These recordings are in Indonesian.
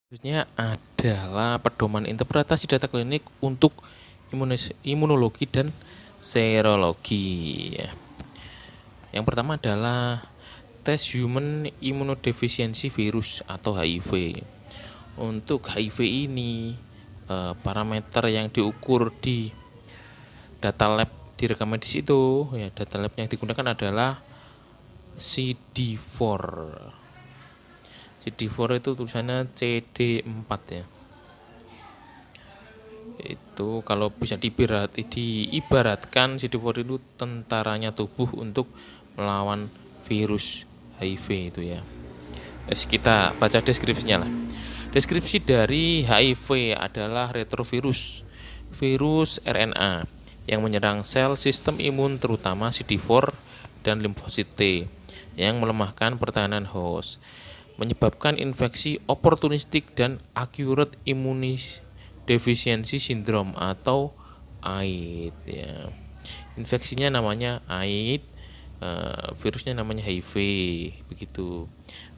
Selanjutnya adalah pedoman interpretasi data klinik untuk imunologi dan serologi. Yang pertama adalah tes human immunodeficiency virus atau HIV. Untuk HIV ini parameter yang diukur di data lab di rekam medis itu, ya, data lab yang digunakan adalah CD4. CD4 itu tulisannya CD4 ya. Itu kalau bisa diibaratkan CD4 itu tentaranya tubuh untuk melawan virus HIV itu ya. Kita baca deskripsinya lah. Deskripsi dari HIV adalah retrovirus, virus RNA yang menyerang sel sistem imun terutama CD4 dan limfosit T yang melemahkan pertahanan host, menyebabkan infeksi oportunistik dan acute immunodeficiency syndrome atau AIDS ya. Infeksinya namanya AIDS, virusnya namanya HIV begitu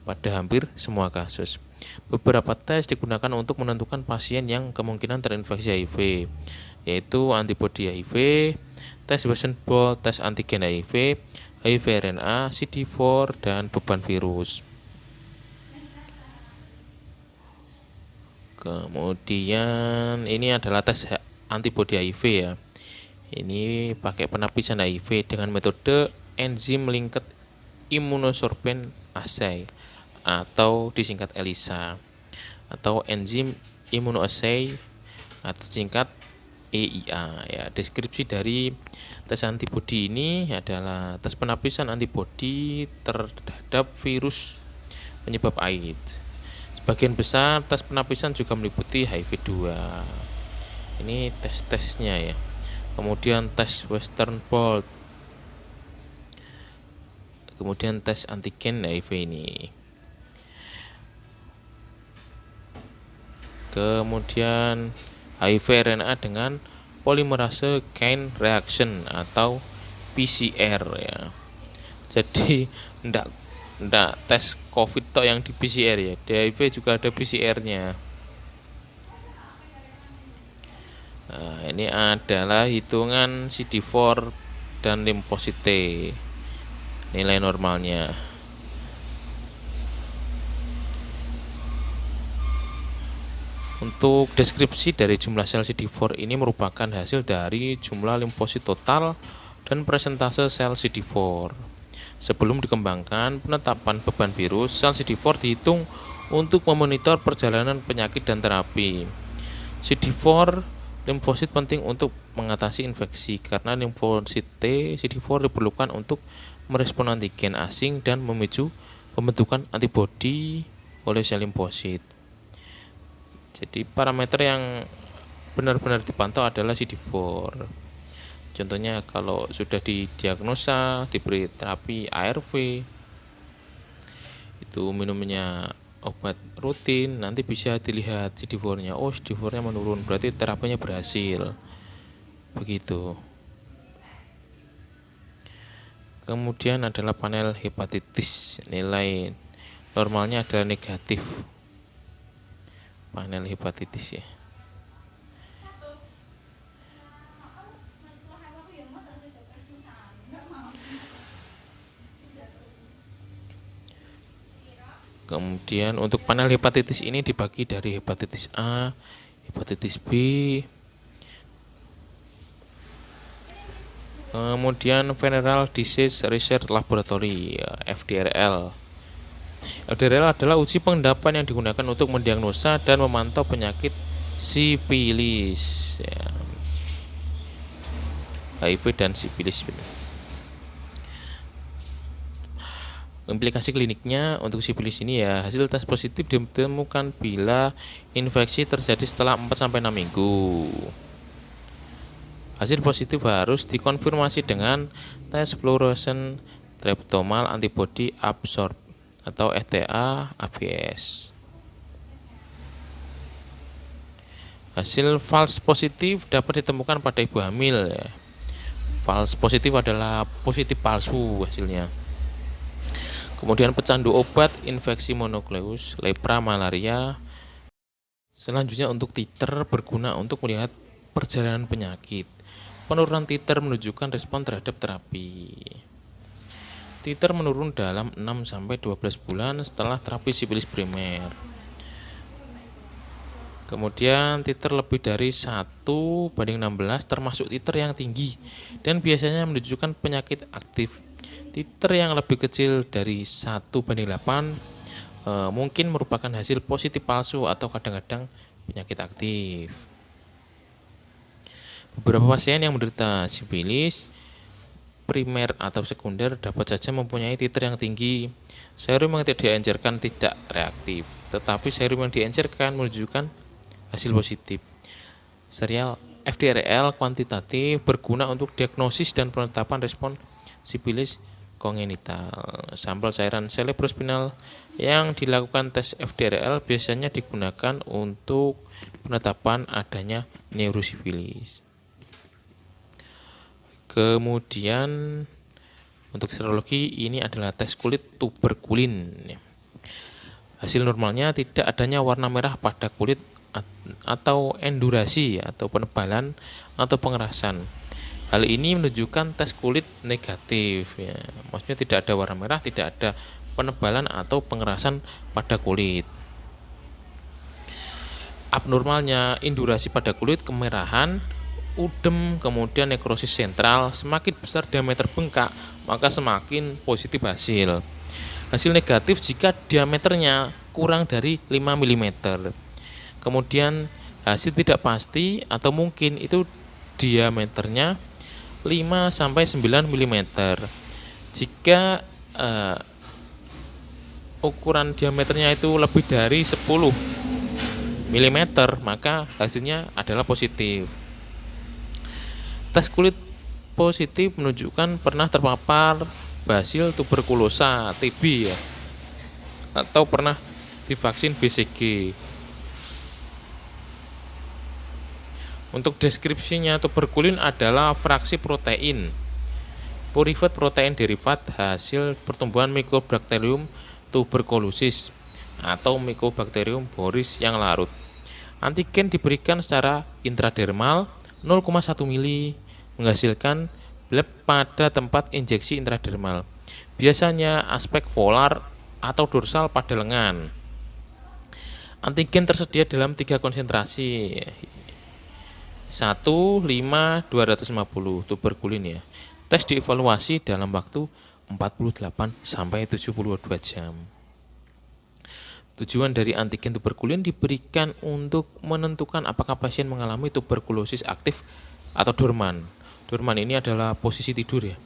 pada hampir semua kasus. Beberapa tes digunakan untuk menentukan pasien yang kemungkinan terinfeksi HIV, yaitu antibodi HIV, tes Western blot, tes antigen HIV, HIV RNA, CD4, dan beban virus. Kemudian ini adalah tes antibodi HIV ya. Ini pakai penapisan HIV dengan metode enzim linked immunosorbent assay atau disingkat ELISA, atau enzim immunoassay atau singkat EIA ya. Deskripsi dari tes antibodi ini adalah tes penapisan antibodi terhadap virus penyebab AIDS. Sebagian besar tes penapisan juga meliputi HIV-2. Ini tes-tesnya ya. Kemudian tes Western blot. Kemudian tes antigen HIV ini. Kemudian HIV RNA dengan polymerase chain reaction atau PCR ya. Jadi enggak tes COVID tok yang di PCR ya. Di HIV juga ada PCR-nya. Nah, ini adalah hitungan CD4 dan limfosit T. Nilai normalnya. Untuk deskripsi dari jumlah sel CD4 ini merupakan hasil dari jumlah limfosit total dan persentase sel CD4. Sebelum dikembangkan penetapan beban virus, sel CD4 dihitung untuk memonitor perjalanan penyakit dan terapi. CD4 limfosit penting untuk mengatasi infeksi karena limfosit T CD4 diperlukan untuk merespon antigen asing dan memicu pembentukan antibodi oleh sel limfosit. Jadi parameter yang benar-benar dipantau adalah CD4. Contohnya kalau sudah didiagnosa, diberi terapi ARV, itu minumnya obat rutin, nanti bisa dilihat CD4-nya. Oh, CD4-nya menurun, berarti terapinya berhasil. Begitu. Kemudian adalah panel hepatitis. Nilai normalnya adalah negatif. Panel hepatitis ya. Kemudian untuk panel hepatitis ini dibagi dari hepatitis A, hepatitis B, kemudian Venereal Disease Research Laboratory (FDRL). FDRL adalah uji pengendapan yang digunakan untuk mendiagnosa dan memantau penyakit sipilis ya. HIV dan sipilis. Implikasi kliniknya untuk sipilis ini ya, hasil tes positif ditemukan bila infeksi terjadi setelah 4-6 minggu. Hasil positif harus dikonfirmasi dengan tes fluorescent triptomal antibody absorb atau ETA-ABS. Hasil false positif dapat ditemukan pada ibu hamil ya. False positif adalah positif palsu hasilnya. Kemudian pecandu obat infeksi mononukleus, lepra, malaria, Selanjutnya untuk titer berguna untuk melihat perjalanan penyakit. Penurunan titer menunjukkan respon terhadap terapi. Titer menurun dalam 6-12 bulan setelah terapi sifilis primer. Kemudian titer lebih dari 1/16 termasuk titer yang tinggi dan biasanya menunjukkan penyakit aktif. Titer yang lebih kecil dari 1/8 mungkin merupakan hasil positif palsu atau kadang-kadang penyakit aktif. Beberapa pasien yang menderita sifilis primer atau sekunder dapat saja mempunyai titer yang tinggi. Serum yang tidak diencerkan tidak reaktif, tetapi serum yang diencerkan menunjukkan hasil positif. Serial FDRL kuantitatif berguna untuk diagnosis dan penetapan respon sifilis kongenital. Sampel cairan cerebrospinal yang dilakukan tes FDRL biasanya digunakan untuk penetapan adanya neurosifilis. Kemudian untuk serologi ini adalah tes kulit tuberkulin. Hasil normalnya tidak adanya warna merah pada kulit atau endurasi atau penebalan atau pengerasan. Hal ini menunjukkan tes kulit negatif ya. Maksudnya tidak ada warna merah, tidak ada penebalan atau pengerasan pada kulit. Abnormalnya indurasi pada kulit, kemerahan, udem, kemudian nekrosis sentral. Semakin besar diameter bengkak, maka semakin positif hasil. Hasil negatif jika diameternya kurang dari 5 mm. Kemudian hasil tidak pasti atau mungkin itu diameternya 5-9 mm. Jika ukuran diameternya itu lebih dari 10 mm, maka hasilnya adalah positif. Tes kulit positif menunjukkan pernah terpapar basil tuberkulosa TB ya, atau pernah divaksin BCG. Untuk deskripsinya, tuberkulin adalah fraksi protein purified protein derivat hasil pertumbuhan Mycobacterium tuberculosis atau Mycobacterium boris yang larut. Antigen diberikan secara intradermal 0,1 mili menghasilkan bleb pada tempat injeksi intradermal. Biasanya aspek volar atau dorsal pada lengan. Antigen tersedia dalam 3 konsentrasi. 1, 5, 250 tuberkulin ya. Tes dievaluasi dalam waktu 48-72 jam. Tujuan dari antigen tuberkulin diberikan untuk menentukan apakah pasien mengalami tuberkulosis aktif atau dorman. Dorman ini adalah posisi tidur ya.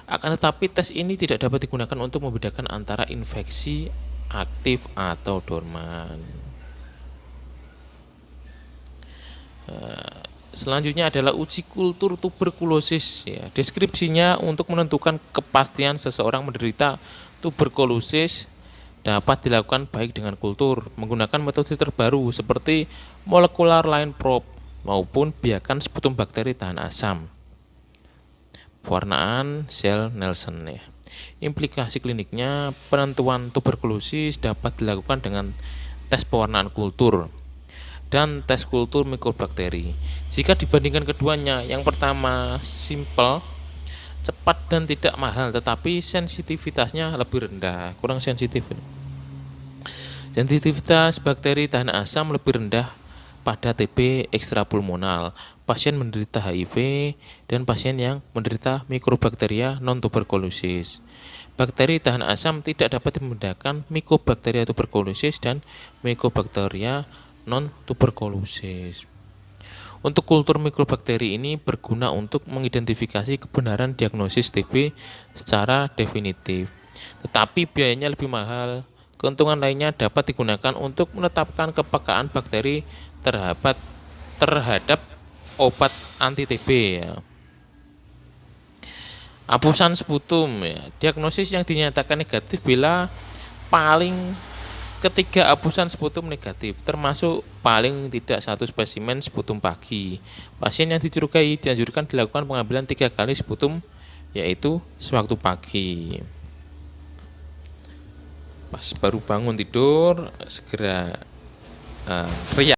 Akan tetapi tes ini tidak dapat digunakan untuk membedakan antara infeksi aktif atau dorman. Selanjutnya adalah uji kultur tuberkulosis ya. Deskripsinya untuk menentukan kepastian seseorang menderita tuberkulosis dapat dilakukan baik dengan kultur menggunakan metode terbaru seperti molecular line probe maupun biakan sputum bakteri tahan asam. Pewarnaan sel Nelson ya. Implikasi kliniknya, penentuan tuberkulosis dapat dilakukan dengan tes pewarnaan kultur dan tes kultur mikobakteri. Jika dibandingkan keduanya, yang pertama simple, cepat dan tidak mahal, tetapi sensitivitasnya lebih rendah, kurang sensitif. Sensitivitas bakteri tahan asam lebih rendah pada TB ekstrapulmonal, pasien menderita HIV, dan pasien yang menderita mikrobakteria non-tuberkulosis. Bakteri tahan asam tidak dapat membedakan Mycobacteria tuberculosis dan Mycobacteria non-tuberkulosis. Untuk kultur mikrobakteri ini berguna untuk mengidentifikasi kebenaran diagnosis TB secara definitif. Tetapi biayanya lebih mahal. Keuntungan lainnya dapat digunakan untuk menetapkan kepekaan bakteri terhadap obat anti-TB ya. Hapusan sputum ya. Diagnosis yang dinyatakan negatif bila paling ketiga hapusan sputum negatif, termasuk paling tidak 1 spesimen sputum pagi. Pasien yang dicurigai dianjurkan dilakukan pengambilan 3 kali sputum, yaitu sewaktu pagi. Pas baru bangun tidur, segera riak.